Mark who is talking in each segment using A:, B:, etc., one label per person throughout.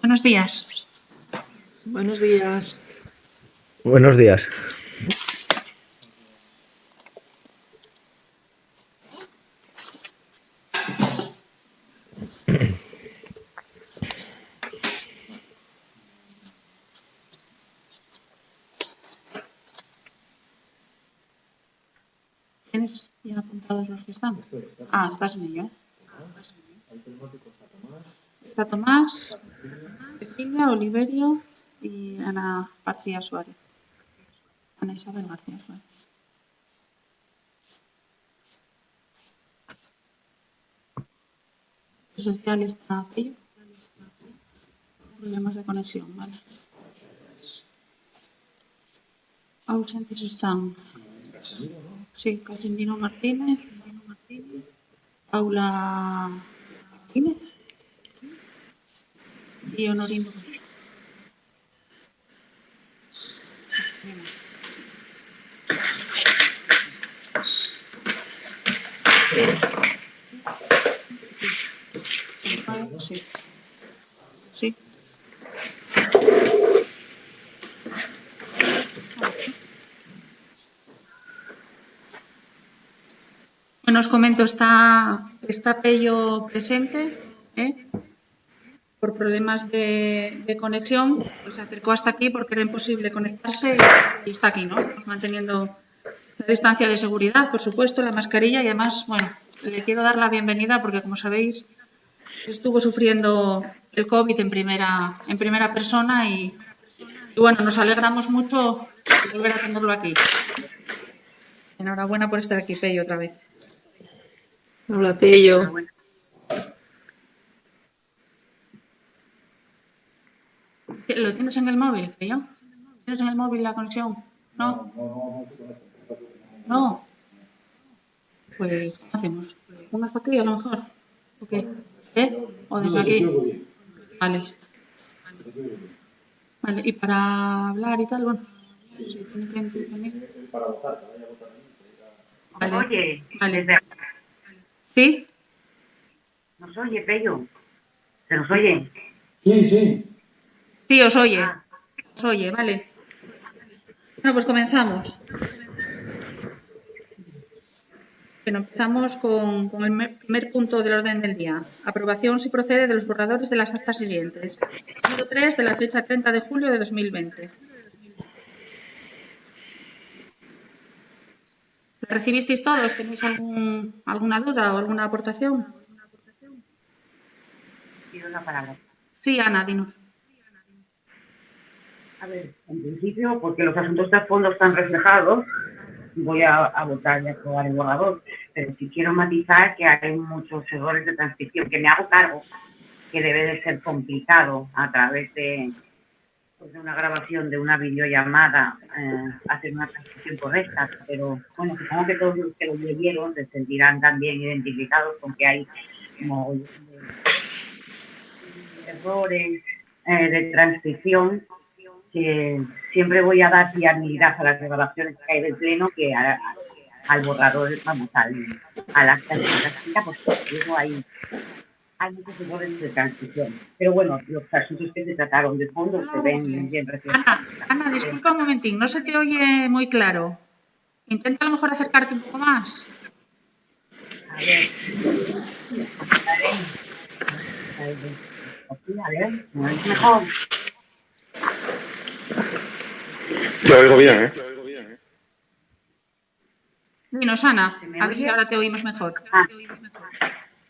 A: Buenos días.
B: Buenos días.
C: Buenos días.
A: ¿Tienes ya apuntados los que están? Ah, estás en ello. Está Tomás, Cecilia, Oliverio y Ana García Suárez. Ana Isabel García Suárez. Social está Pello. Problemas de conexión, vale. Ausentes están. Sí, Casimiro Martínez. Paula Martínez. Y Honorino. Sí. Sí. Bueno, os comento, está Pello presente, por problemas de conexión, pues se acercó hasta aquí porque era imposible conectarse y está aquí, ¿no? Manteniendo la distancia de seguridad, por supuesto, la mascarilla y además, bueno, le quiero dar la bienvenida porque, como sabéis, estuvo sufriendo el COVID en primera persona y bueno, nos alegramos mucho de volver a tenerlo aquí. Enhorabuena por estar aquí, Pello, otra vez.
B: Hola, Pello.
A: ¿Lo tienes en el móvil, Pello? ¿Tienes en el móvil la conexión? ¿No? No. Pues, ¿cómo hacemos? ¿Una aquí a lo mejor? ¿O qué? ¿O desde aquí? Vale. Vale, y para hablar y tal, bueno. Sí, tiene que entrar también. Vale.
D: Oye,
A: Vale. ¿Sí?
D: ¿nos oye, Pello? ¿Se nos oye?
E: Sí.
A: Sí, os oye. Os oye, vale. Bueno, pues comenzamos. Bueno, empezamos con el primer punto del orden del día. Aprobación, si procede, de los borradores de las actas siguientes. Número 3, de la fecha 30 de julio de 2020. ¿La recibisteis todos? ¿Tenéis alguna duda o alguna aportación?
D: Pido la palabra.
A: Sí, Ana, dinos.
D: A ver, en principio, porque los asuntos de fondo están reflejados, voy a votar y a aprobar el borrador. Pero sí quiero matizar que hay muchos errores de transcripción, que me hago cargo, que debe de ser complicado a través de una grabación de una videollamada, hacer una transcripción correcta. Pero bueno, supongo que todos los que lo leyeron se sentirán también identificados con que hay como errores de transcripción, que siempre voy a dar fiabilidad a las grabaciones que hay del pleno que al borrador, vamos, al acta de práctica, pues luego hay muchos errores de transcripción. Pero bueno, los asuntos que se trataron de fondo se ven bien reflejados.
A: Ana, disculpa un momentín, no se te oye muy claro. Intenta a lo mejor acercarte un poco más.
D: A ver, ¿me oís mejor?
E: Te oigo bien, ¿eh?
A: Dinos, Ana, a ver si ahora te oímos mejor.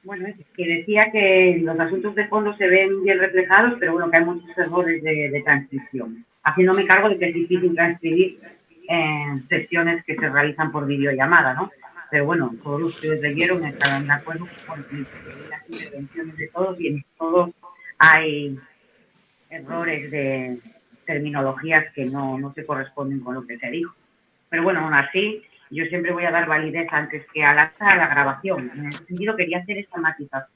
D: Bueno, es que decía que los asuntos de fondo se ven bien reflejados, pero bueno, que hay muchos errores de transcripción. Haciéndome cargo de que es difícil transcribir sesiones que se realizan por videollamada, ¿no? Pero bueno, todos los que leyeron estarán de acuerdo con las intervenciones de todos y en todos hay errores de terminologías que no se corresponden con lo que se dijo. Pero bueno, aún así, yo siempre voy a dar validez antes que al acta a la grabación. En ese sentido, quería hacer esta matización.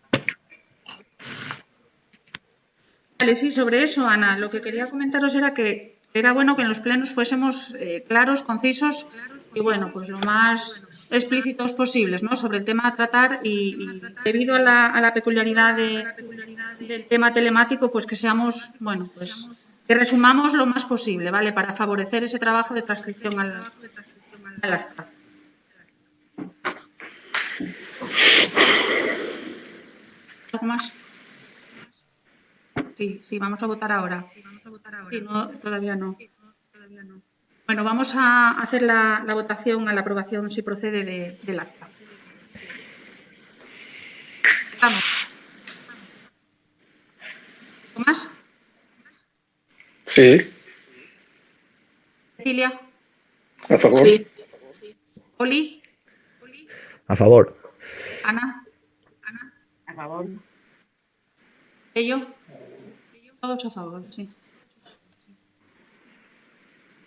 A: Vale, sí, sobre eso, Ana, lo que quería comentaros era que era bueno que en los plenos fuésemos claros, concisos y bueno, pues lo más explícitos posibles, ¿no? Sobre el tema a tratar y debido a la peculiaridad del tema telemático, pues que seamos, bueno, pues que resumamos lo más posible, ¿vale? Para favorecer ese trabajo de transcripción al acta. ¿Algo más? Sí, vamos a votar ahora. Sí, no, todavía no. Bueno, vamos a hacer la votación a la aprobación, si procede, del acta. Vamos. ¿Tomás?
E: Sí,
A: Cecilia.
E: a favor.
B: Sí.
A: Oli.
C: A favor.
A: Ana.
D: A favor.
A: Ello. Todos a favor, sí.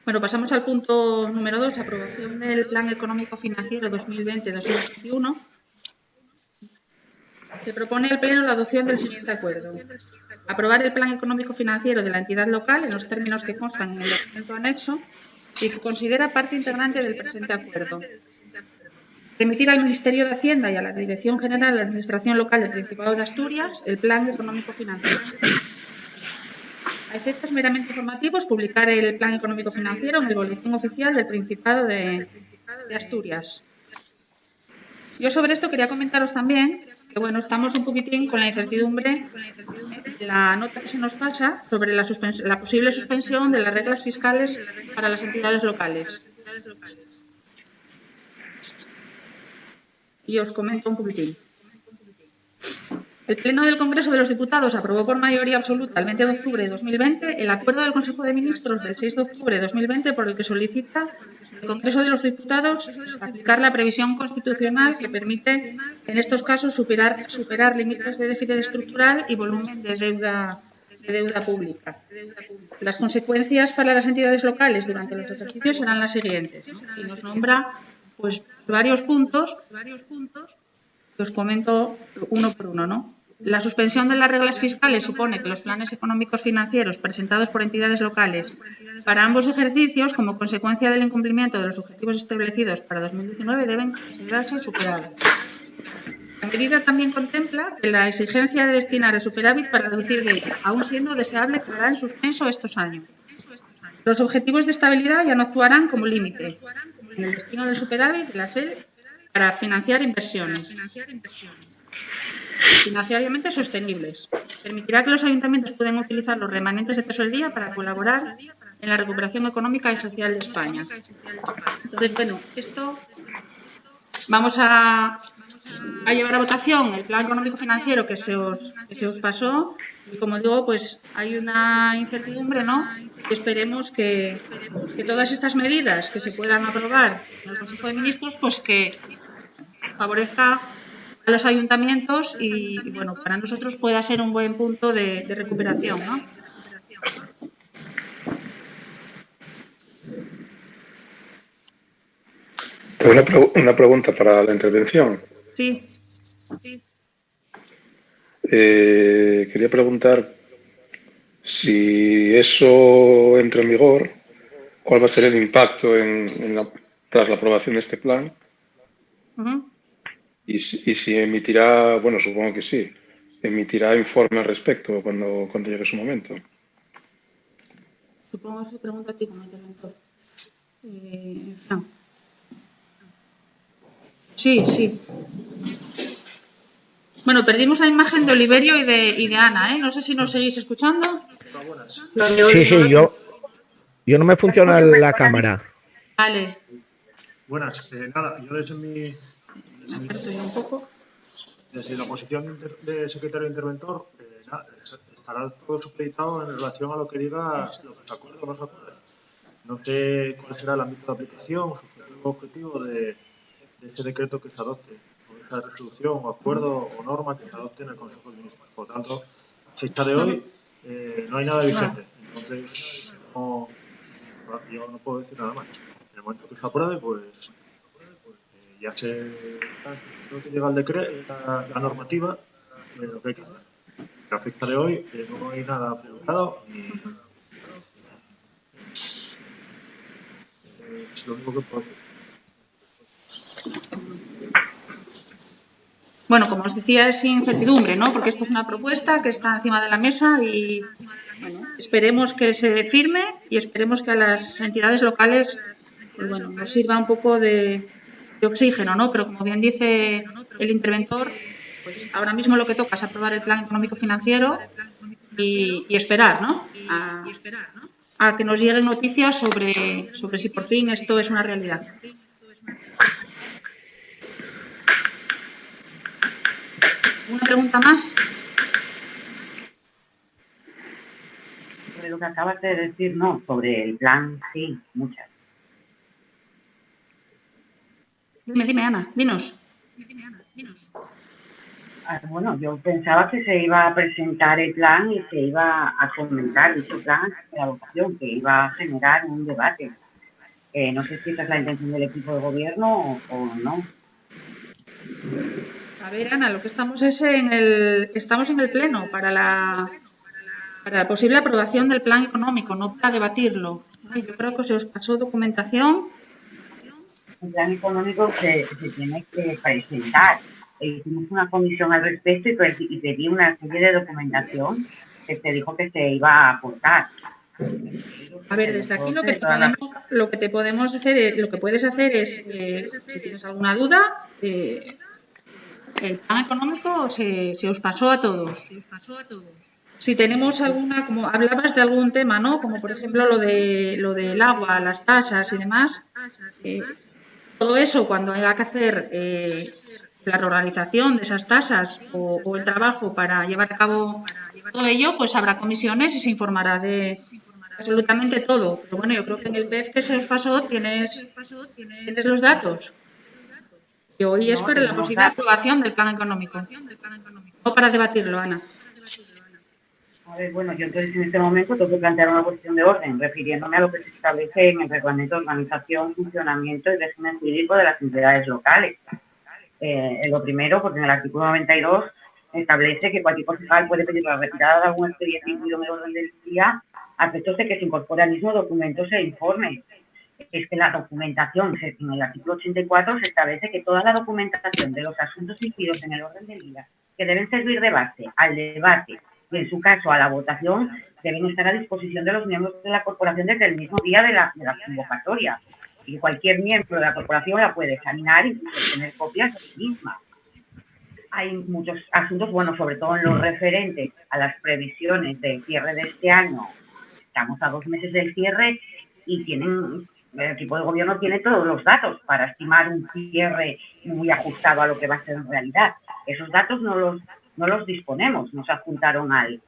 A: Bueno, pasamos al punto número 2, aprobación del Plan Económico Financiero 2020-2021. Se propone al Pleno la adopción del siguiente acuerdo. Aprobar el Plan Económico Financiero de la entidad local en los términos que constan en el documento anexo y que considera parte integrante del presente acuerdo. Remitir al Ministerio de Hacienda y a la Dirección General de Administración Local del Principado de Asturias el Plan Económico Financiero. A efectos meramente informativos, publicar el Plan Económico Financiero en el Boletín Oficial del Principado de Asturias. Yo sobre esto quería comentaros también que, bueno, estamos un poquitín con la incertidumbre de la nota que se nos pasa sobre la posible suspensión de las reglas fiscales para las entidades locales. Y os comento un poquitín. El Pleno del Congreso de los Diputados aprobó por mayoría absoluta el 20 de octubre de 2020 el acuerdo del Consejo de Ministros del 6 de octubre de 2020 por el que solicita el Congreso de los Diputados aplicar la previsión constitucional que permite en estos casos superar límites de déficit estructural y volumen de deuda pública. Las consecuencias para las entidades locales durante los ejercicios serán las siguientes, ¿no? Y nos nombra pues varios puntos que os comento uno por uno, ¿no? La suspensión de las reglas fiscales supone que los planes económicos financieros presentados por entidades locales para ambos ejercicios, como consecuencia del incumplimiento de los objetivos establecidos para 2019, deben considerarse superados. La medida también contempla que la exigencia de destinar el superávit para reducir deuda, aun siendo deseable, quedará en suspenso estos años. Los objetivos de estabilidad ya no actuarán como límite en el destino del superávit de la SED para financiar inversiones financieramente sostenibles. Permitirá que los ayuntamientos puedan utilizar los remanentes de tesorería para colaborar en la recuperación económica y social de España. Entonces, bueno, esto vamos a llevar a votación el plan económico financiero que se os pasó y, como digo, pues hay una incertidumbre, ¿no? Y esperemos que todas estas medidas que se puedan aprobar en el Consejo de Ministros, pues que favorezca a los ayuntamientos y, bueno, para nosotros pueda ser un buen punto de recuperación, ¿no?
E: Tengo una pregunta para la intervención.
A: Sí.
E: Quería preguntar si eso entra en vigor, ¿cuál va a ser el impacto tras la aprobación de este plan?
A: Uh-huh.
E: Y si emitirá, bueno, supongo que sí, emitirá informe al respecto cuando llegue su momento.
A: Supongo que se pregunta a ti como interventor. Fran. Sí. Bueno, perdimos la imagen de Oliverio y de Ana, ¿eh? No sé si nos seguís escuchando.
C: Sí, yo no me funciona la cámara.
A: Vale.
F: Buenas, nada, yo desde la posición de secretario interventor, estará todo supeditado en relación a lo que diga lo que se acuerde o no se acuerde. No sé cuál será el ámbito de aplicación, su objetivo de ese decreto que se adopte, o esa resolución o acuerdo o norma que se adopte en el Consejo de Ministros. Por lo tanto, a fecha de hoy no hay nada vigente. Entonces, yo no puedo decir nada más. En el momento que se apruebe, pues ya creo que llega el decreto, la normativa de lo que hay que hacer. A fecha de hoy no hay nada publicado y es lo único que puedo decir.
A: Bueno, como os decía, es incertidumbre, ¿no? Porque esto es una propuesta que está encima de la mesa y bueno, esperemos que se firme y esperemos que a las entidades locales, pues bueno, nos sirva un poco de oxígeno, ¿no? Pero como bien dice el interventor, pues ahora mismo lo que toca es aprobar el plan económico financiero y esperar, ¿no? A que nos lleguen noticias sobre si por fin esto es una realidad. ¿Una pregunta más?
D: Sobre lo que acabas de decir, no, sobre el plan, sí, muchas.
A: Dime, Ana, dinos.
D: Bueno, yo pensaba que se iba a presentar el plan y se iba a comentar dicho plan de la votación, que iba a generar un debate. No sé si esa es la intención del equipo de gobierno o no.
A: A ver, Ana, lo que estamos es estamos en el pleno para la posible aprobación del plan económico, no para debatirlo. Yo creo que se os pasó documentación.
D: El plan económico se tiene que presentar. Hicimos una comisión al respecto y pedí una serie de documentación que se dijo que se iba a aportar.
A: A ver, desde aquí lo que te podemos hacer es, lo que puedes hacer es, si tienes alguna duda, el plan económico se os pasó a todos. Si tenemos alguna, como hablabas de algún tema, ¿no? Como por ejemplo lo del agua, las tasas y demás, todo eso cuando haya que hacer la reorganización de esas tasas o el trabajo para llevar a cabo todo ello, pues habrá comisiones y se informará de absolutamente todo. Pero bueno, yo creo que en el PEF que se os pasó tienes los datos. Y hoy es para la posible aprobación del plan económico. No para debatirlo, Ana.
D: A ver, bueno, yo entonces en este momento tengo que plantear una cuestión de orden, refiriéndome a lo que se establece en el Reglamento de Organización, Funcionamiento y Régimen Jurídico de las Entidades Locales. Lo primero, porque en el artículo 92 establece que cualquier concejal puede pedir la retirada de algún expediente incluido en el orden del día a efectos de que se incorpore al mismo documentos e informes. Es que la documentación, en el artículo 84 se establece que toda la documentación de los asuntos incluidos en el orden del día que deben servir de base al debate y en su caso a la votación deben estar a disposición de los miembros de la corporación desde el mismo día de la convocatoria. Y cualquier miembro de la corporación la puede examinar y tener copias de sí misma. Hay muchos asuntos, bueno, sobre todo en lo referente a las previsiones del cierre de este año. Estamos a 2 meses del cierre y el equipo de gobierno tiene todos los datos para estimar un cierre muy ajustado a lo que va a ser en realidad. Esos datos no los disponemos, nos adjuntaron al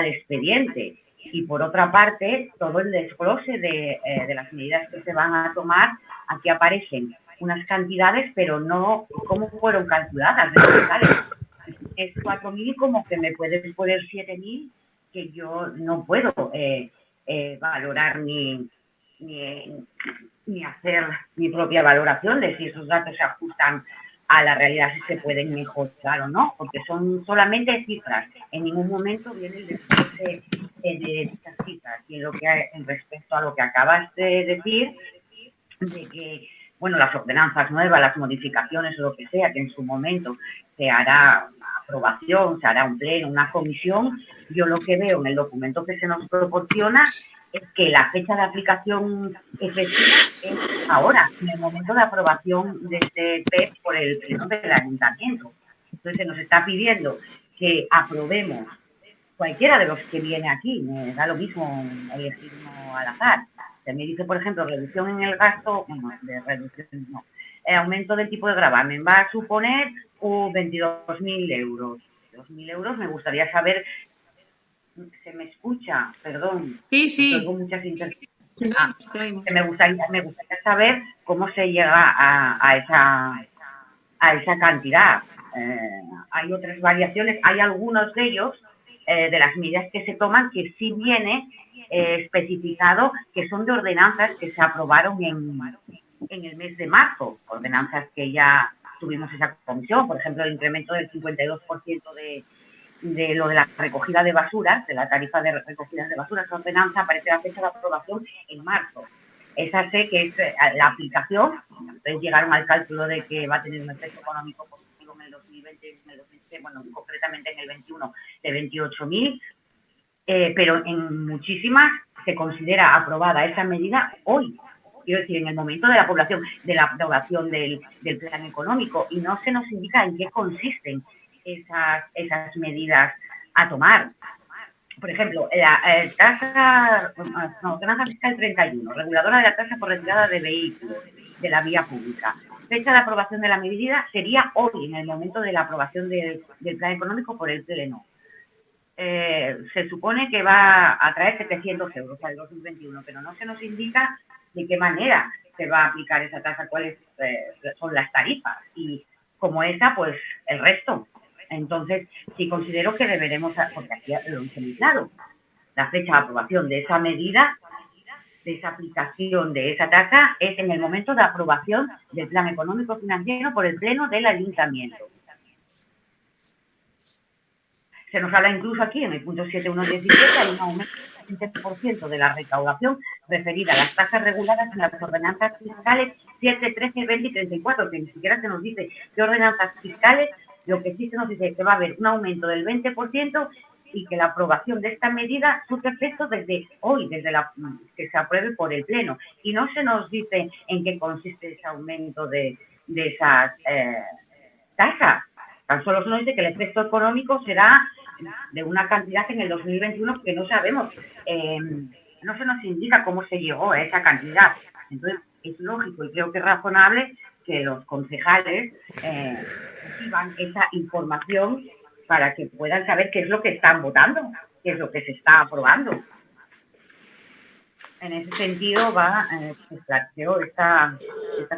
D: expediente. Y por otra parte, todo el desglose de las medidas que se van a tomar, aquí aparecen unas cantidades, pero no cómo fueron calculadas. Es 4.000 como que me puedes poner 7.000, que yo no puedo valorar ni hacer mi propia valoración de si esos datos se ajustan a la realidad, si se pueden mejorar o no, porque son solamente cifras. En ningún momento viene el desglose de estas cifras. Y respecto a lo que acabas de decir, de que, bueno, las ordenanzas nuevas, las modificaciones o lo que sea, que en su momento se hará una aprobación, se hará un pleno, una comisión, yo lo que veo en el documento que se nos proporciona es que la fecha de aplicación efectiva es ahora, en el momento de aprobación de este PEP por el pleno del ayuntamiento. Entonces se nos está pidiendo que aprobemos cualquiera de los que viene aquí, me da lo mismo elegir uno al azar. Se me dice, por ejemplo, reducción en el gasto, bueno, de reducción no, aumento del tipo de gravamen va a suponer 22.000 euros. 2.000 euros, me gustaría saber. ¿Se me escucha? Perdón.
A: Sí.
D: Tengo muchas me gustaría saber cómo se llega a esa cantidad. Hay otras variaciones, hay algunos de ellos, de las medidas que se toman, que sí viene especificado que son de ordenanzas que se aprobaron en el mes de marzo, ordenanzas que ya tuvimos esa comisión, por ejemplo, el incremento del 52% de lo de la recogida de basuras, de la tarifa de recogida de basuras. Esa ordenanza aparece la fecha de aprobación en marzo. esa sé que es la aplicación. Entonces llegaron al cálculo de que va a tener un efecto económico positivo en el 2020, bueno, concretamente en el 21, de 28.000, pero en muchísimas se considera aprobada esa medida hoy. Quiero decir, en el momento de la aprobación del plan económico, y no se nos indica en qué consisten esas medidas a tomar. Por ejemplo, la ordenanza fiscal 31, reguladora de la tasa por retirada de vehículos de la vía pública. Fecha de aprobación de la medida sería hoy, en el momento de la aprobación del plan económico por el Pleno. Se supone que va a traer 700 euros al 2021, pero no se nos indica de qué manera se va a aplicar esa tasa, cuáles son las tarifas, y como esa, pues el resto. Entonces, sí considero que deberemos, porque aquí lo hice muy claro, la fecha de aprobación de esa medida, de esa aplicación de esa tasa, es en el momento de aprobación del plan económico financiero por el Pleno del Ayuntamiento. Se nos habla incluso aquí, en el punto 7.1.17, hay un aumento del 20% de la recaudación referida a las tasas reguladas en las ordenanzas fiscales 7, 13, 20 y 34, que ni siquiera se nos dice qué ordenanzas fiscales. Lo que sí se nos dice es que va a haber un aumento del 20% y que la aprobación de esta medida surte efecto desde hoy, desde que se apruebe por el Pleno. Y no se nos dice en qué consiste ese aumento de esas tasas. Tan solo se nos dice que el efecto económico será de una cantidad en el 2021 que no sabemos. No se nos indica cómo se llegó a esa cantidad. Entonces, es lógico y creo que es razonable que los concejales reciban esa información para que puedan saber qué es lo que están votando, qué es lo que se está aprobando. En ese sentido se planteó esta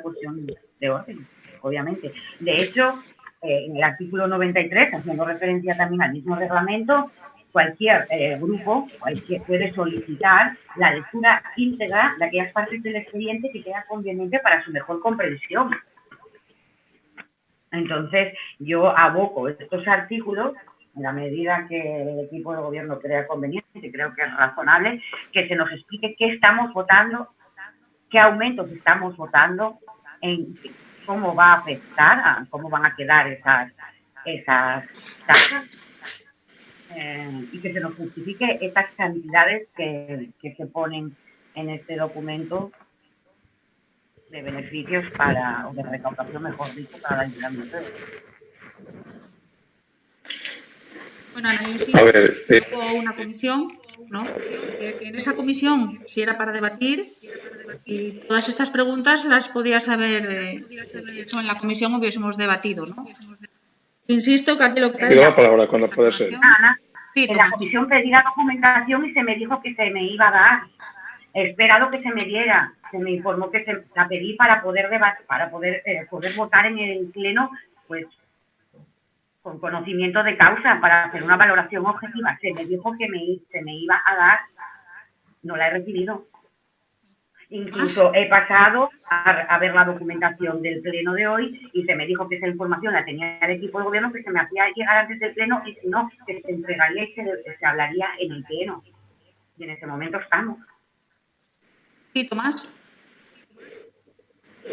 D: cuestión de orden, obviamente. De hecho, en el artículo 93, haciendo referencia también al mismo reglamento, cualquier grupo puede solicitar la lectura íntegra de aquellas partes del expediente que sea conveniente para su mejor comprensión. Entonces, yo aboco estos artículos en la medida que el equipo de gobierno crea conveniente, y creo que es razonable, que se nos explique qué estamos votando, qué aumentos estamos votando, en cómo va a afectar, cómo van a quedar esas tasas, y que se nos justifique estas cantidades que se ponen en este documento de beneficios o de recaudación, mejor dicho, para el ayuntamiento.
A: Bueno, Ana,
E: A ver,
A: hubo una comisión, ¿no? En esa comisión, si era para debatir, y todas estas preguntas las podías haber hecho en la comisión, hubiésemos debatido, ¿no? Insisto que aquí lo que...
E: pido la palabra cuando pueda ser.
D: Ana,
A: Sí,
D: en la comisión pedí la documentación y se me dijo que se me iba a dar. He esperado que se me diera. Se me informó que la pedí para poder debatir, para poder votar en el pleno, pues con conocimiento de causa, para hacer una valoración objetiva. Se me dijo que se me iba a dar. No la he recibido. Incluso he pasado a ver la documentación del pleno de hoy y se me dijo que esa información la tenía el equipo de gobierno, que se me hacía llegar antes del pleno y si no, que se entregaría y se hablaría en el pleno. Y en ese momento estamos.
A: Sí, Tomás.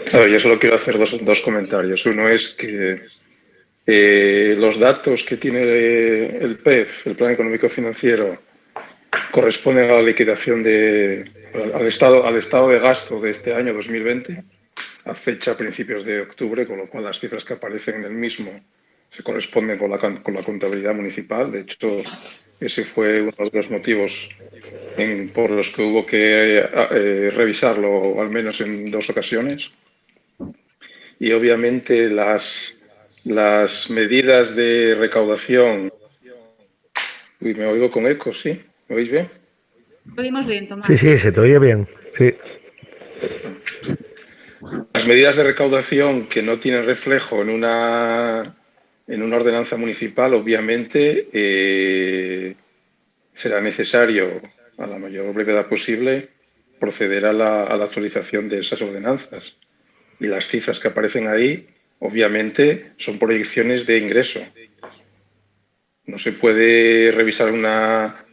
E: Claro, yo solo quiero hacer dos comentarios. Uno es que los datos que tiene el PEF, el Plan Económico Financiero, corresponden a la liquidación al estado de gasto de este año 2020, a fecha a principios de octubre, con lo cual las cifras que aparecen en el mismo se corresponden con la contabilidad municipal. De hecho, ese fue uno de los motivos por los que hubo que revisarlo, al menos en 2 ocasiones. Y obviamente las medidas de recaudación... Uy, me oigo con eco, ¿sí? ¿Me oís bien?
A: Lo oímos bien, Tomás.
C: Sí, se te oye bien. Sí.
E: Las medidas de recaudación que no tienen reflejo en una ordenanza municipal, obviamente será necesario, a la mayor brevedad posible, proceder a la actualización de esas ordenanzas. Y las cifras que aparecen ahí, obviamente, son proyecciones de ingreso. No se puede revisar una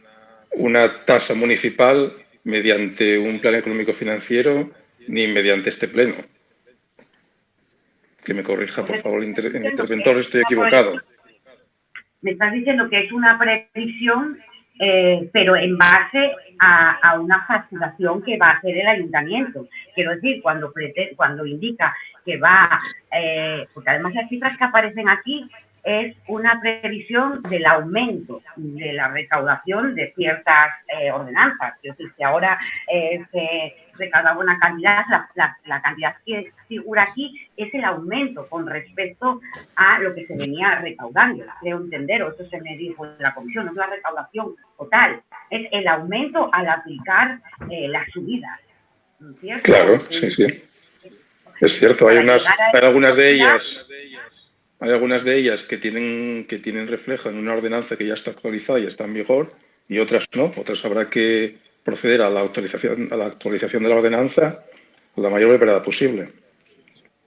E: tasa municipal mediante un plan económico financiero ni mediante este pleno. Que me corrija, por favor, el interventor, estoy equivocado.
D: Me estás diciendo que es una previsión, pero en base a una facturación que va a hacer el ayuntamiento. Quiero decir, cuando indica que va, porque además las cifras que aparecen aquí es una previsión del aumento de la recaudación de ciertas ordenanzas. Es decir, si ahora se recaudaba una cantidad, la cantidad que figura aquí es el aumento con respecto a lo que se venía recaudando. Creo entender, o eso se me dijo en la comisión, no es la recaudación total, es el aumento al aplicar la subida. ¿Cierto?
E: Claro, sí, sí. Es cierto, hay algunas de ellas que tienen reflejo en una ordenanza que ya está actualizada y está en vigor, y otras no. Otras habrá que proceder a la actualización de la ordenanza con la mayor brevedad posible.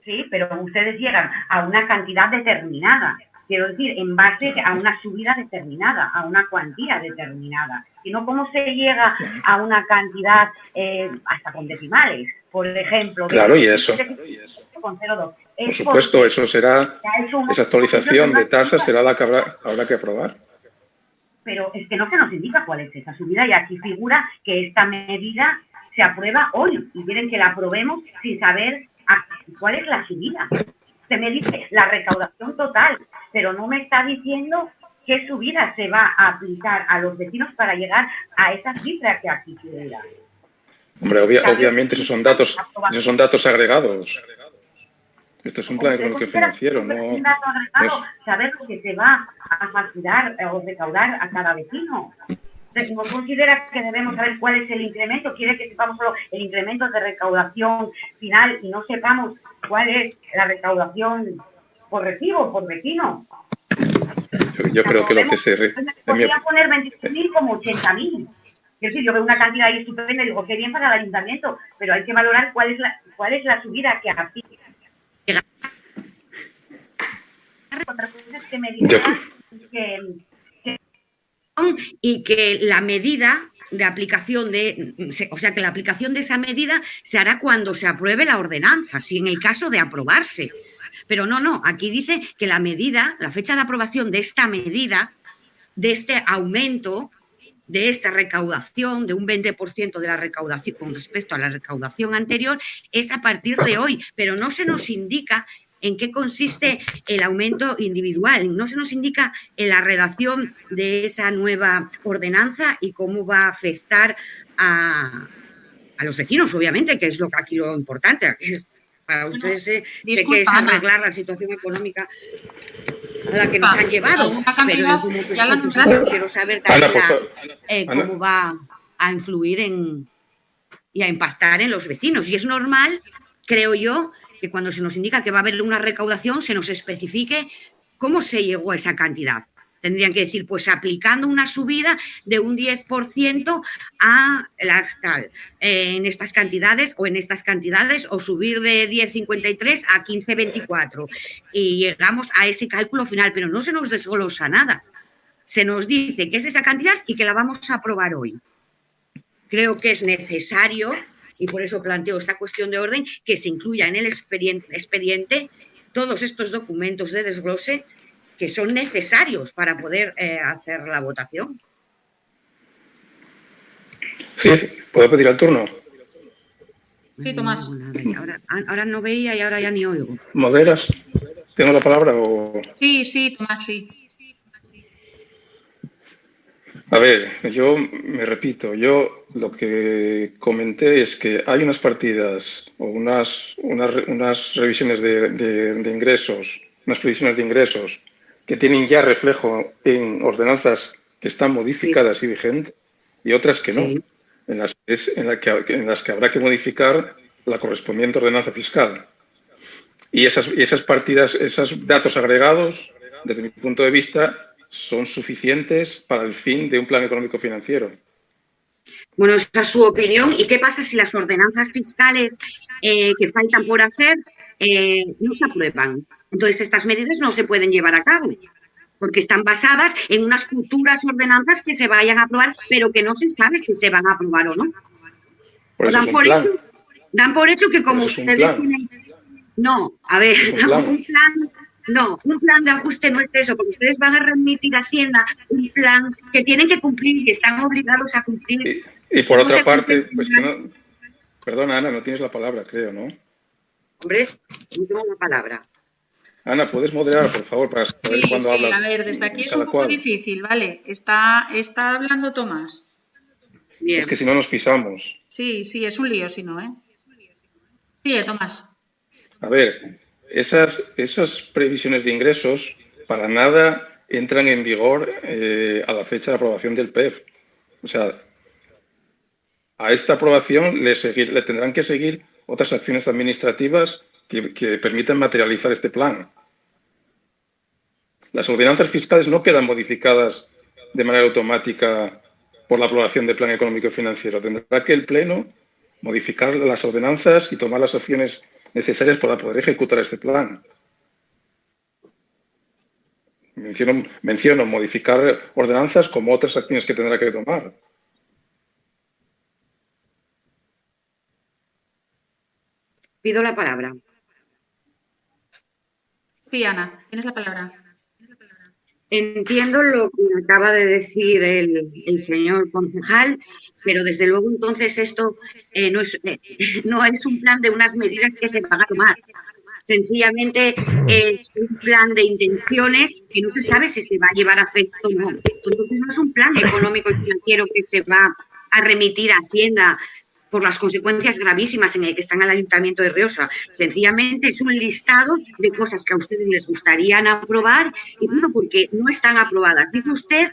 D: Sí, pero ustedes llegan a una cantidad determinada. Quiero decir, en base a una subida determinada, a una cuantía determinada. Sino cómo se llega a una cantidad hasta con decimales, por ejemplo.
E: Claro, y eso.
D: Con 0,2.
E: Por supuesto, eso será, esa actualización de tasas será la que habrá que aprobar.
D: Pero es que no se nos indica cuál es esa subida, y aquí figura que esta medida se aprueba hoy y quieren que la aprobemos sin saber cuál es la subida. Se me dice la recaudación total, pero no me está diciendo qué subida se va a aplicar a los vecinos para llegar a esa cifra que aquí figura.
E: Hombre, obviamente esos son datos agregados. Esto es un plan económico financiero, no es...
D: Saber lo que se va a facturar o recaudar a cada vecino. ¿No considera que debemos saber cuál es el incremento? ¿Quiere que sepamos solo el incremento de recaudación final y no sepamos cuál es la recaudación por recibo, por vecino?
E: Yo creo que lo que se...
D: Podría poner 26.000 como 80.000. Es decir, yo veo una cantidad ahí estupenda y digo, qué bien para el ayuntamiento, pero hay que valorar cuál es la subida que aplica. Otra cosa es que me digan
G: y que la medida de aplicación que la aplicación de esa medida se hará cuando se apruebe la ordenanza, si en el caso de aprobarse. Pero no, aquí dice que la fecha de aprobación de esta medida, de este aumento, de esta recaudación, de un 20% de la recaudación con respecto a la recaudación anterior, es a partir de hoy, pero no se nos indica en qué consiste el aumento individual, no se nos indica en la redacción de esa nueva ordenanza y cómo va a afectar a los vecinos, obviamente, que es aquí lo importante. Para ustedes sé que es arreglar la situación económica a la que nos han llevado, pero yo como presupuesto quiero saber también cómo va a influir y a impactar en los vecinos. Y es normal, creo yo, que cuando se nos indica que va a haber una recaudación se nos especifique cómo se llegó a esa cantidad. Tendrían que decir, pues aplicando una subida de un 10% a las tal, en estas cantidades, o subir de 10,53 a 15,24. Y llegamos a ese cálculo final, pero no se nos desglosa nada. Se nos dice que es esa cantidad y que la vamos a aprobar hoy. Creo que es necesario, y por eso planteo esta cuestión de orden, que se incluya en el expediente todos estos documentos de desglose que son necesarios para poder hacer la votación.
E: Sí, ¿puedo pedir el turno?
A: Sí, Tomás.
G: Ahora no veía y ahora ya ni oigo.
E: ¿Moderas? ¿Tengo la palabra o...?
A: Sí, Tomás, sí.
E: A ver, yo me repito, yo lo que comenté es que hay unas partidas o unas revisiones de ingresos, unas previsiones de ingresos que tienen ya reflejo en ordenanzas que están modificadas y vigentes, y otras que no, en las que habrá que modificar la correspondiente ordenanza fiscal. Y esas partidas, esos datos agregados, desde mi punto de vista, son suficientes para el fin de un plan económico financiero.
G: Bueno, esa es su opinión. ¿Y qué pasa si las ordenanzas fiscales que faltan por hacer no se aprueban? Entonces, estas medidas no se pueden llevar a cabo, porque están basadas en unas futuras ordenanzas que se vayan a aprobar, pero que no se sabe si se van a aprobar o no.
E: Por eso es un plan.
G: Dan por hecho que como
E: Pero eso es un
G: ustedes
E: plan.
G: tienen... No, a ver, un plan de ajuste no es eso, porque ustedes van a remitir a Hacienda un plan que tienen que cumplir y están obligados a cumplir.
E: Y por
G: Si no
E: otra
G: se
E: parte,
G: cumple
E: pues
G: el
E: que
G: plan-
E: no... Perdona, Ana, no tienes la palabra, creo, ¿no?
G: Hombre, no tengo la palabra.
E: Ana, ¿puedes moderar, por favor, para saber
A: Sí,
E: cuándo
A: sí,
E: habla
A: a ver, desde aquí es un
E: cada
A: poco
E: cual?
A: difícil, ¿vale? Está hablando Tomás.
G: Bien.
E: Es que si no nos pisamos.
A: Sí, sí, es un lío si no, ¿eh? Sí, Tomás.
E: A ver, esas previsiones de ingresos para nada entran en vigor a la fecha de aprobación del PEF. O sea, a esta aprobación le tendrán que seguir otras acciones administrativas que permitan materializar este plan. Las ordenanzas fiscales no quedan modificadas de manera automática por la aprobación del plan económico y financiero. Tendrá que el Pleno modificar las ordenanzas y tomar las acciones necesarias para poder ejecutar este plan. Menciono modificar ordenanzas como otras acciones que tendrá que tomar.
G: Pido la palabra.
A: Sí, Ana, tienes la palabra.
G: Entiendo lo que acaba de decir el señor concejal, pero desde luego entonces esto no es un plan de unas medidas que se van a tomar. Sencillamente es un plan de intenciones que no se sabe si se va a llevar a efecto o no. Entonces no es un plan económico y financiero que se va a remitir a Hacienda por las consecuencias gravísimas en el que está el Ayuntamiento de Riosa. Sencillamente es un listado de cosas que a ustedes les gustarían aprobar y bueno, porque no están aprobadas. Dice usted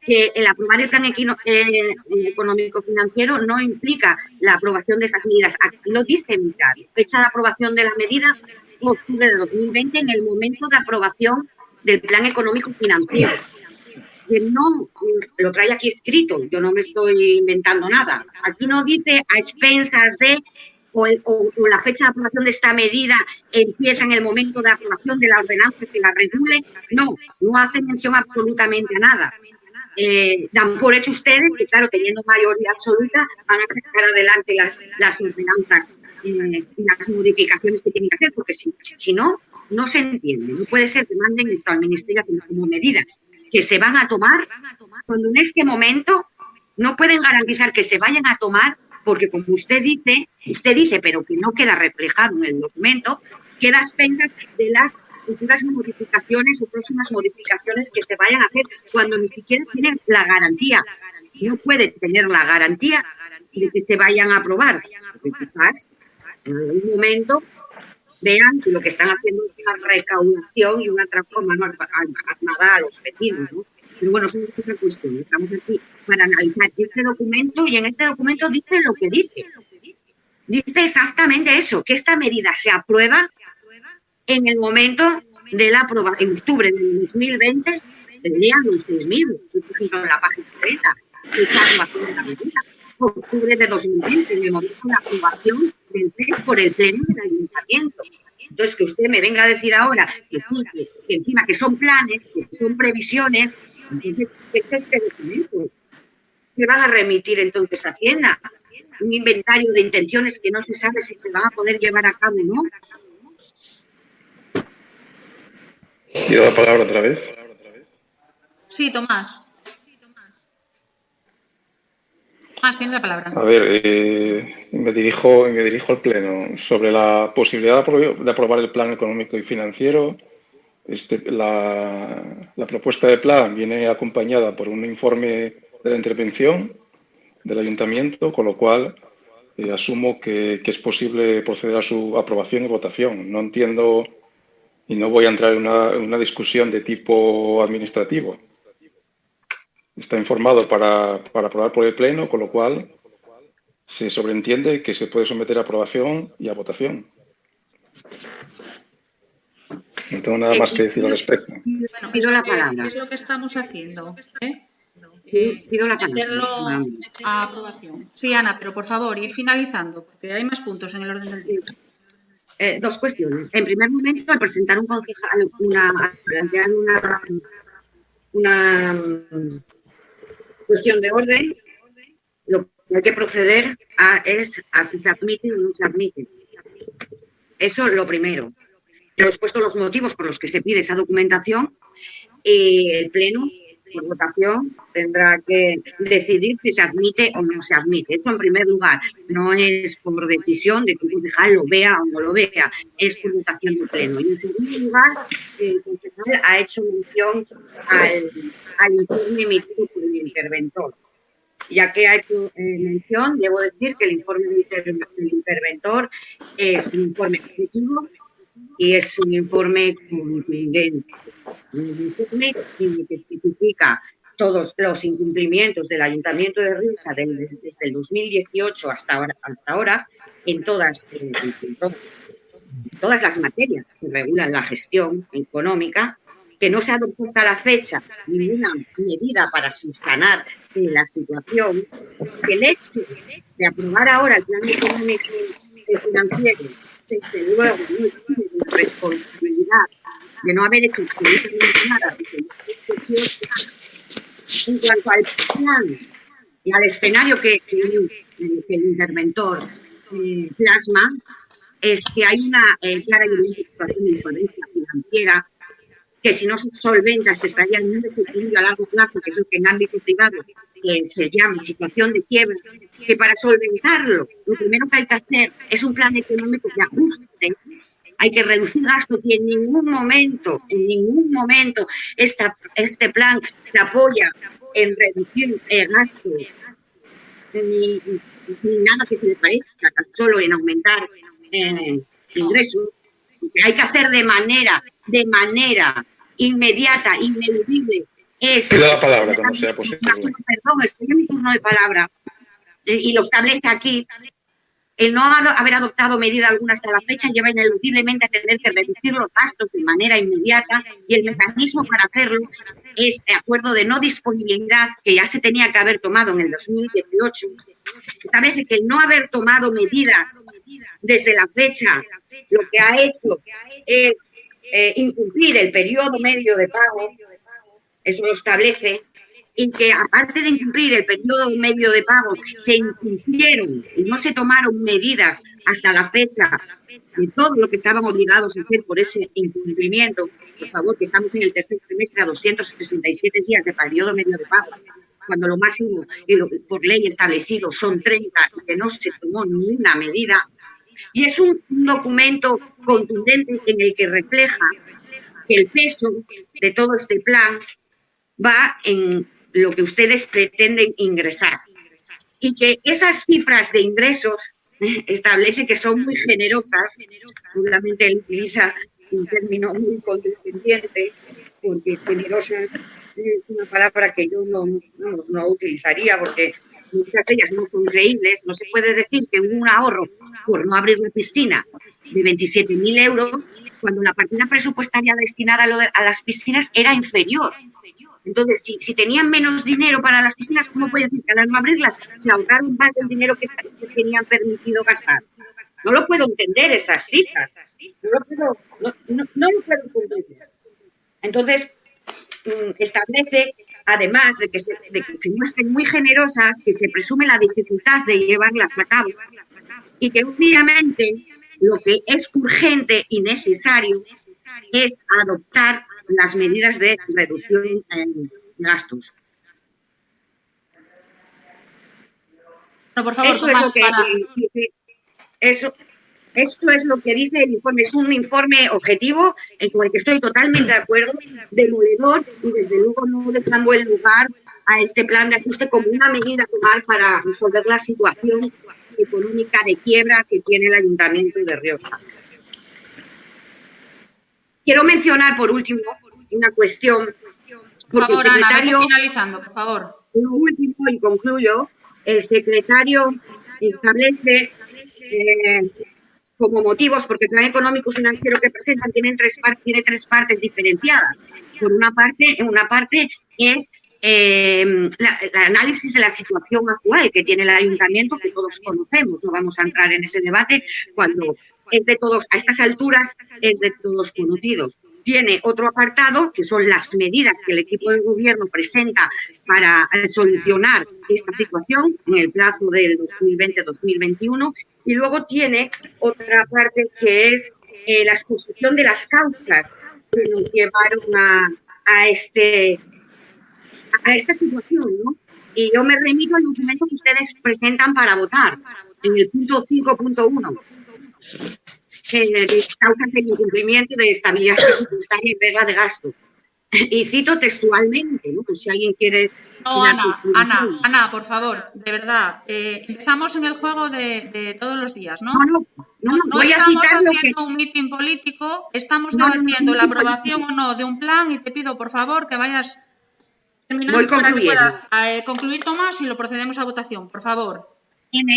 G: que el aprobar el plan económico-financiero no implica la aprobación de esas medidas. Aquí lo dice, mira, fecha de aprobación de la medida, octubre de 2020, en el momento de aprobación del plan económico-financiero. Que no lo trae aquí escrito, yo no me estoy inventando nada. Aquí no dice a expensas de o la fecha de aprobación de esta medida empieza en el momento de aprobación de la ordenanza que la regule. No hace mención absolutamente a nada. Dan por hecho ustedes que, claro, teniendo mayoría absoluta, van a sacar adelante las ordenanzas y las modificaciones que tienen que hacer, porque si no, no se entiende. No puede ser que manden esto al Ministerio como medidas que se van a tomar cuando en este momento no pueden garantizar que se vayan a tomar, porque como usted dice, pero que no queda reflejado en el documento, queda a expensas de las futuras modificaciones o próximas modificaciones que se vayan a hacer cuando ni siquiera tienen la garantía. No puede tener la garantía de que se vayan a aprobar. Porque quizás en algún momento vean que lo que están haciendo es una recaudación y una mano armada a los vecinos, ¿no? Pero bueno, eso es otra cuestión. Estamos aquí para analizar este documento y en este documento dice lo que dice. Dice exactamente eso, que esta medida se aprueba en el momento de la aprobación, en octubre del 2020, lean ustedes mismos, estoy cogiendo en la página 30, esa aprobación de la medida, octubre de 2020, en el momento de la aprobación del PEF por el Pleno del Ayuntamiento. Entonces, que usted me venga a decir ahora que sí, que encima que son planes, que son previsiones, entonces, ¿qué es este documento? ¿Qué van a remitir entonces a Hacienda? Un inventario de intenciones que no se sabe si se van a poder llevar a cabo o no.
E: ¿Quiero la palabra otra vez?
A: Sí, Tomás. Tomás, tienes la palabra.
E: A ver, me dirijo al Pleno. Sobre la posibilidad de aprobar el plan económico y financiero, la propuesta de plan viene acompañada por un informe de la intervención del Ayuntamiento, con lo cual asumo que es posible proceder a su aprobación y votación. No entiendo y no voy a entrar en una discusión de tipo administrativo. Está informado para aprobar por el Pleno, con lo cual se sobreentiende que se puede someter a aprobación y a votación. No tengo nada más que decir al respecto.
A: Bueno,
G: Pido la palabra.
A: ¿Qué es lo que estamos haciendo?
G: Pido la palabra.
A: Meterlo a aprobación. Sí, Ana, pero por favor, ir finalizando, porque hay más puntos en el orden del día.
G: Dos cuestiones. En primer momento, al presentar un concejal, plantear una cuestión de orden, lo Hay que proceder a si se admite o no se admite. Eso es lo primero. Yo he expuesto los motivos por los que se pide esa documentación y el Pleno, por votación, tendrá que decidir si se admite o no se admite. Eso en primer lugar. No es por decisión de que el concejal lo vea o no lo vea, es por votación del Pleno. Y en segundo lugar, el concejal ha hecho mención al informe emitido por el interventor. Ya que ha hecho mención, debo decir que el informe del interventor es un informe objetivo y es un informe contundente. Un informe que especifica todos los incumplimientos del Ayuntamiento de Rioja desde el 2018 hasta ahora en todas las materias que regulan la gestión económica, que no se adoptó hasta la fecha ninguna medida para subsanar la situación, que el hecho de aprobar ahora el plan económico y financiero, desde luego, no tiene la responsabilidad de no haber hecho absolutamente nada en cuanto al plan y al escenario que el interventor plasma, es que hay una clara y evidente situación de insolvencia financiera que si no se solventa se estaría en un desequilibrio a largo plazo, que es lo que en ámbito privado se llama situación de quiebra, que para solventarlo lo primero que hay que hacer es un plan económico de ajuste. Hay que reducir gastos y en ningún momento este plan se apoya en reducir gastos ni nada que se le parezca, tan solo en aumentar ingresos. Hay que hacer de manera inmediata, ineludible.
E: Pido la palabra cuando sea posible.
G: Perdón, estoy en mi turno de palabra y lo establece aquí. El no haber adoptado medida alguna hasta la fecha lleva ineludiblemente a tener que reducir los gastos de manera inmediata y el mecanismo para hacerlo es el acuerdo de no disponibilidad que ya se tenía que haber tomado en el 2018. Establece que el no haber tomado medidas desde la fecha lo que ha hecho es incumplir el periodo medio de pago, eso lo establece, y que aparte de incumplir el periodo medio de pago, se incumplieron y no se tomaron medidas hasta la fecha de todo lo que estaban obligados a hacer por ese incumplimiento. Por favor, que estamos en el tercer trimestre a 267 días de periodo medio de pago, cuando lo máximo por ley establecido son 30 y que no se tomó ninguna medida. Y es un documento contundente en el que refleja que el peso de todo este plan va en lo que ustedes pretenden ingresar y que esas cifras de ingresos establece que son muy generosas. Seguramente él utiliza un término muy condescendiente porque generosa es una palabra que yo no utilizaría porque muchas de ellas no son creíbles. No se puede decir que hubo un ahorro por no abrir la piscina de 27.000 euros cuando la partida presupuestaria destinada a las piscinas era inferior. Entonces, si tenían menos dinero para las piscinas, ¿cómo puede decir que al no abrirlas se ahorraron más del dinero que tenían permitido gastar? No lo puedo entender esas cifras. No lo puedo comprender. Entonces, establece, además de que se muestren muy generosas, que se presume la dificultad de llevarlas a cabo y que obviamente lo que es urgente y necesario es adoptar las medidas de reducción en gastos.
A: No, por favor,
G: Esto es lo que dice el informe. Es un informe objetivo con el que estoy totalmente de acuerdo, demoledor, y desde luego no dejan buen lugar a este plan de ajuste como una medida a tomar para resolver la situación económica de quiebra que tiene el Ayuntamiento de Rioja. Quiero mencionar, por último, una cuestión.
A: Por favor, Ana, vete finalizando, por favor.
G: Lo último, y concluyo, el secretario establece como motivos, porque el plan económico financiero que presentan tiene tres partes diferenciadas. En una parte es el análisis de la situación actual que tiene el ayuntamiento, que todos conocemos. No vamos a entrar en ese debate cuando es de todos, a estas alturas es de todos conocidos. Tiene otro apartado, que son las medidas que el equipo de gobierno presenta para solucionar esta situación en el plazo del 2020-2021 y luego tiene otra parte que es la exposición de las causas que nos llevaron a esta situación, ¿no? Y yo me remito al documento que ustedes presentan para votar, en el punto 5.1, causas de incumplimiento de estabilidad presupuestaria y reglas de gasto. Y cito textualmente, ¿no? Pues si alguien quiere...
A: No, Ana, por favor, de verdad. Empezamos en el juego de todos los días, ¿no?
G: No, voy a
A: estamos
G: citar lo
A: haciendo
G: que...
A: un mitin político, estamos debatiendo la aprobación o no de un plan y te pido, por favor, que vayas terminando
G: Voy
A: para que
G: concluyendo.
A: pueda concluir Tomás y lo procedemos a votación, por favor.
G: En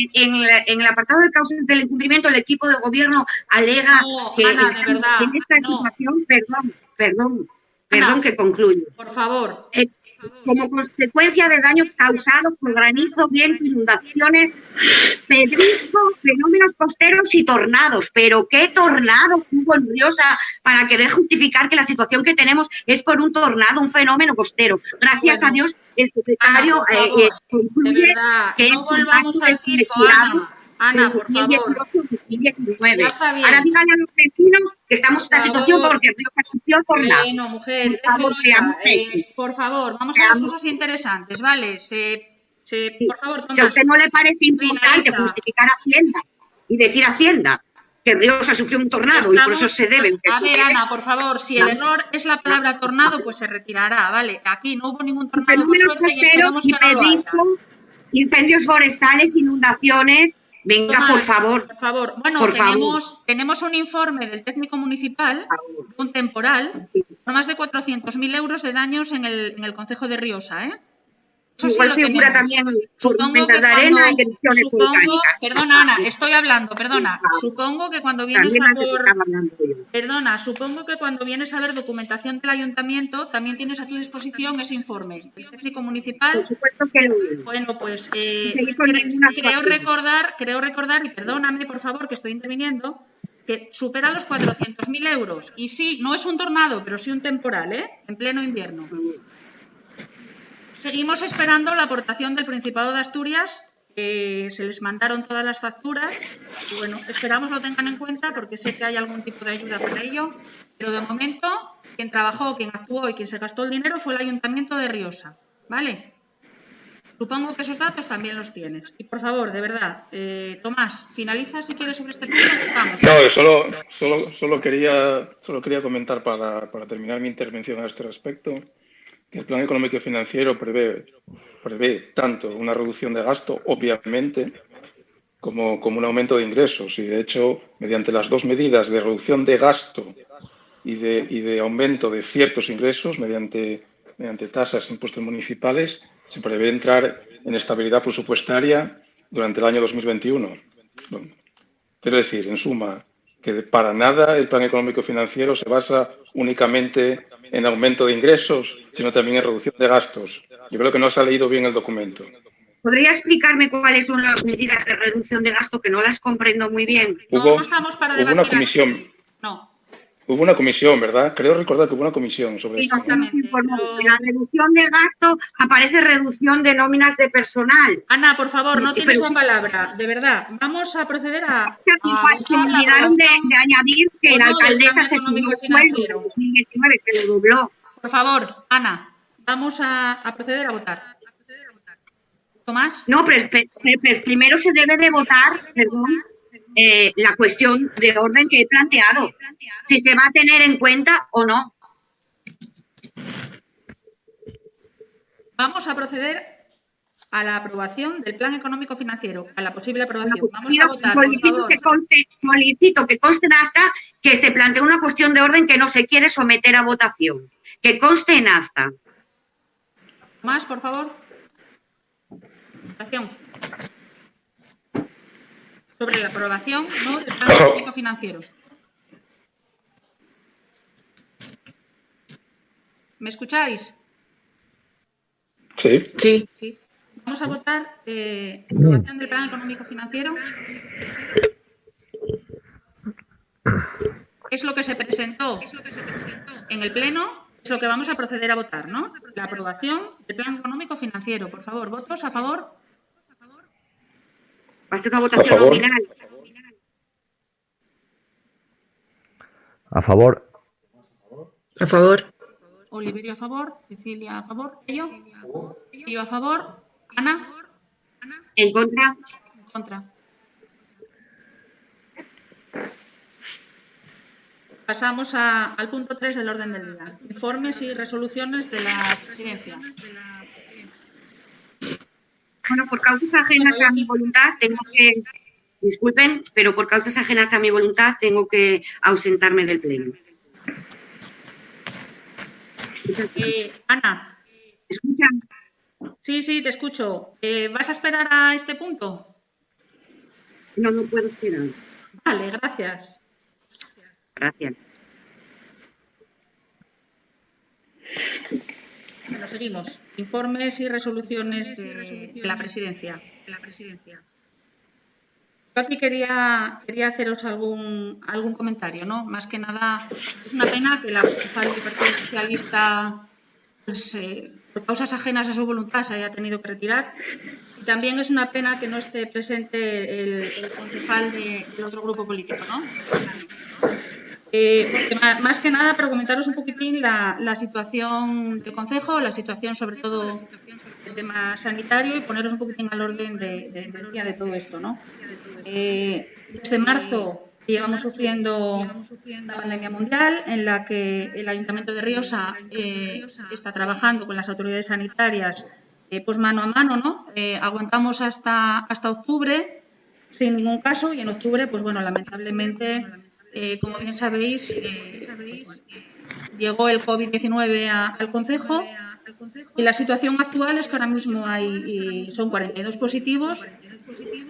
G: el apartado de causas del incumplimiento, el equipo de gobierno alega
A: No,
G: que
A: Ana, de verdad,
G: en esta
A: no.
G: situación, perdón
A: Ana,
G: que concluyo.
A: Por favor.
G: Como consecuencia de daños causados por granizo, viento, inundaciones, pedrisco, fenómenos costeros y tornados. Pero ¿qué tornados hubo en Riosa para querer justificar que la situación que tenemos es por un tornado, un fenómeno costero? Gracias a Dios, el secretario concluye
A: de verdad,
G: que
A: no
G: es
A: volvamos al circo, Ana, por favor.
G: 2019.
A: Ya está bien.
G: Ahora díganle a los vecinos que estamos en esta situación porque Rioja sufrió tornado.
A: Bueno, mujer,
G: por favor, seamos
A: por favor, vamos a las cosas interesantes, ¿vale? Por favor, Tomás.
G: Si a usted no le parece importante
A: finaliza.
G: justificar Hacienda y decir Hacienda que Rioja sufrió un tornado y por eso se debe...
A: A ver, Ana, por favor, si el error es la palabra tornado, pues se retirará, ¿vale? Aquí no hubo ningún tornado.
G: Fenómenos costeros y pedrisco, incendios forestales, inundaciones... Venga,
A: Tomás,
G: por favor.
A: Por favor. Bueno, tenemos un informe del técnico municipal, un temporal, por más de 400.000 euros de daños en el concejo de Riosa, ¿eh? Eso
G: Igual
A: sí lo
G: figura
A: tenemos.
G: también tormentas de arena y erupciones volcánicas.
A: Perdona, Ana, estoy hablando, perdona. Supongo que cuando vienes supongo que cuando vienes a ver documentación del ayuntamiento, también tienes a tu disposición ese informe del técnico municipal.
G: Por supuesto que lo...
A: Bueno, pues creo recordar, y perdóname, por favor, que estoy interviniendo, que supera los 400.000 euros. Y sí, no es un tornado, pero sí un temporal, ¿eh? En pleno invierno. Seguimos esperando la aportación del Principado de Asturias. Se les mandaron todas las facturas. Y bueno, esperamos lo tengan en cuenta porque sé que hay algún tipo de ayuda para ello. Pero de momento, quien trabajó, quien actuó y quien se gastó el dinero fue el Ayuntamiento de Riosa. ¿Vale? Supongo que esos datos también los tienes. Y por favor, de verdad, Tomás, finaliza si quieres sobre este punto. Vamos.
E: No, solo quería comentar para terminar mi intervención a este respecto que el plan económico y financiero prevé tanto una reducción de gasto, obviamente, como un aumento de ingresos. Y de hecho, mediante las dos medidas de reducción de gasto y de aumento de ciertos ingresos, mediante tasas e impuestos municipales, se prevé entrar en estabilidad presupuestaria durante el año 2021. Quiero decir, en suma, que para nada el plan económico financiero se basa únicamente en aumento de ingresos, sino también en reducción de gastos. Yo creo que no se ha leído bien el documento.
G: ¿Podría explicarme cuáles son las medidas de reducción de gasto que no las comprendo muy bien?
A: No estamos para debatir
E: una comisión.
A: Aquí. No.
E: Hubo una comisión, ¿verdad? Creo recordar que hubo una comisión sobre esto.
G: En la reducción de gasto aparece reducción de nóminas de personal.
A: Ana, por favor, no tienes la palabra. De verdad, vamos a proceder a...
G: Se olvidaron de añadir que la alcaldesa se subió el sueldo en 2019, se lo dobló.
A: Por favor, Ana, vamos a proceder a votar. ¿Tomás?
G: No, pero primero se debe de votar, la cuestión de orden que he planteado, si se va a tener en cuenta o no.
A: Vamos a proceder a la aprobación del plan económico financiero, a la posible aprobación. Vamos a votar,
G: solicito que conste en acta que se plantea una cuestión de orden que no se quiere someter a votación. Que conste en acta.
A: Más, por favor. Votación. Sobre la aprobación, ¿no?, del plan económico financiero. ¿Me escucháis?
E: Sí.
A: Sí. Vamos a votar aprobación del plan económico financiero. Es lo que se presentó en el Pleno, es lo que vamos a proceder a votar, ¿no? La aprobación el plan económico financiero. Por favor, ¿votos a favor?
G: Va a ser una votación
E: favor.
G: nominal.
C: A favor.
B: A favor.
A: Oliverio a favor, Cecilia a favor, Pello a favor, Ana
G: En contra.
A: en contra. Pasamos al punto 3 del orden del día. Informes y resoluciones de la presidencia.
G: Bueno, por causas ajenas a mi voluntad tengo que, disculpen, pero por causas ajenas a mi voluntad tengo que ausentarme del pleno.
A: Ana,
G: ¿Escuchan?
A: sí, te escucho. ¿Vas a esperar a este punto?
G: No puedo esperar.
A: Vale, gracias.
G: Gracias.
A: Bueno, seguimos. Informes y resoluciones de la presidencia. Yo aquí quería haceros algún comentario, ¿no? Más que nada, es una pena que la concejal del Partido Socialista, pues, por causas ajenas a su voluntad, se haya tenido que retirar. Y también es una pena que no esté presente el concejal del otro grupo político, ¿no? Porque más que nada para comentaros un poquitín la situación del concejo, la situación sobre todo del tema sanitario y poneros un poquitín al orden del día de todo esto, ¿no? Desde marzo llevamos sufriendo la pandemia mundial en la que el Ayuntamiento de Riosa está trabajando con las autoridades sanitarias pues mano a mano, ¿no? Aguantamos hasta octubre sin ningún caso y en octubre, pues bueno, lamentablemente, como bien sabéis, llegó el COVID-19 al concejo y la situación actual es que ahora mismo son 42 positivos.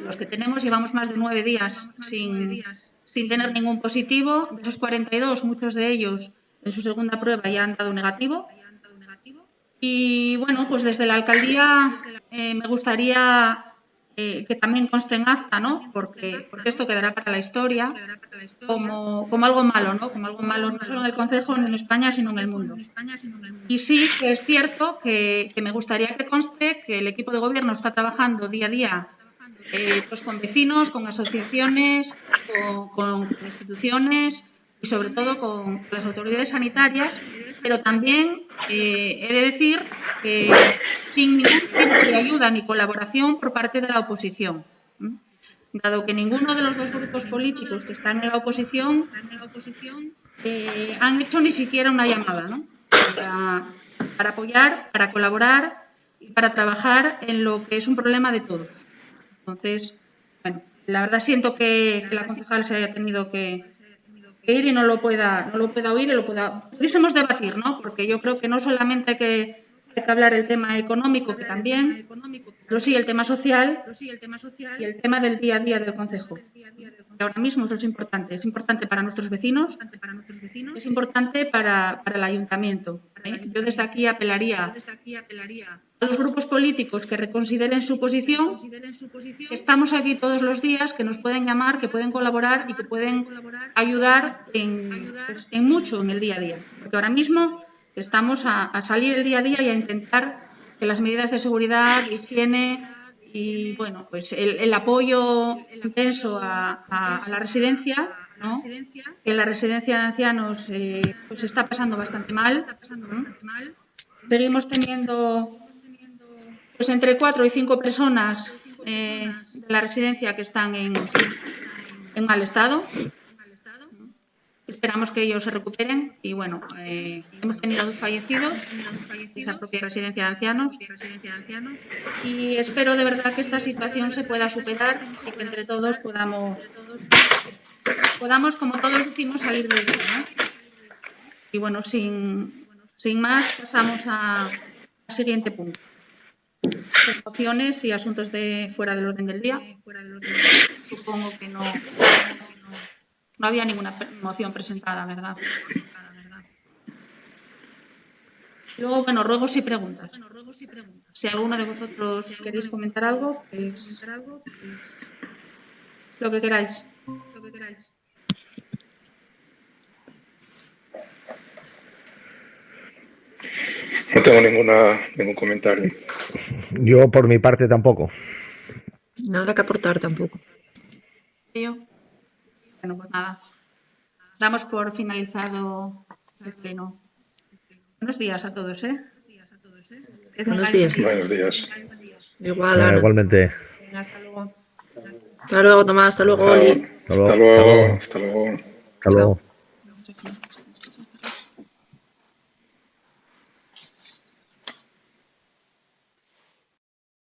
A: Los que tenemos llevamos más de 9 días sin tener ningún positivo. De esos 42, muchos de ellos en su segunda prueba ya han dado negativo. Y bueno, pues desde la alcaldía me gustaría que también conste en acta, ¿no? Porque esto quedará para la historia como algo malo, ¿no? Como algo malo no solo en el concejo ni en España, sino en el mundo. Y sí que es cierto que me gustaría que conste que el equipo de gobierno está trabajando día a día pues con vecinos, con asociaciones, con instituciones y sobre todo con las autoridades sanitarias, pero también he de decir que sin ningún tipo de ayuda ni colaboración por parte de la oposición, dado que ninguno de los dos grupos políticos que están en la oposición han hecho ni siquiera una llamada, ¿no? para apoyar, para colaborar y para trabajar en lo que es un problema de todos. Entonces, bueno, la verdad siento que la concejal se haya tenido que ir y no lo pueda oír y pudiésemos debatir, ¿no? Porque yo creo que no solamente hay que hablar del tema económico, que también, pero sí el tema social y el tema del día a día del concejo. Y ahora mismo eso es importante para nuestros vecinos, es importante para el ayuntamiento. Yo desde aquí apelaría a los grupos políticos que reconsideren su posición, que estamos aquí todos los días, que nos pueden llamar, que pueden colaborar y que pueden ayudar en mucho en el día a día. Porque ahora mismo estamos a salir el día a día y a intentar que las medidas de seguridad, de higiene y bueno, pues el apoyo intenso a la residencia, ¿no? Que la residencia de ancianos pues está pasando bastante mal, ¿no? Seguimos teniendo pues entre 4 y 5 personas de la residencia que están en mal estado. Esperamos que ellos se recuperen y bueno, hemos tenido 2 fallecidos en esa propia residencia de ancianos y espero de verdad que esta situación se pueda superar y que entre todos podamos como todos decimos, salir de esto, ¿no? Y bueno, sin más pasamos al siguiente punto. Mociones y asuntos de fuera del orden del día. Supongo que no había ninguna moción presentada, ¿verdad? Y luego, bueno, ruegos y preguntas. Si alguno de vosotros queréis comentar algo, pues lo que queráis.
E: No tengo ningún comentario.
C: Yo, por mi parte, tampoco.
B: Nada que aportar tampoco.
A: Yo. Bueno, pues nada. Damos por finalizado el pleno. Buenos días a todos, ¿eh?
B: Buenos días.
E: Buenos días.
B: Igual, Ana.
C: Igualmente.
A: Venga, hasta luego.
B: Hasta luego, Tomás. Hasta luego, Oli.
E: Hasta luego. Hasta luego.
C: Hasta luego.
A: Chao.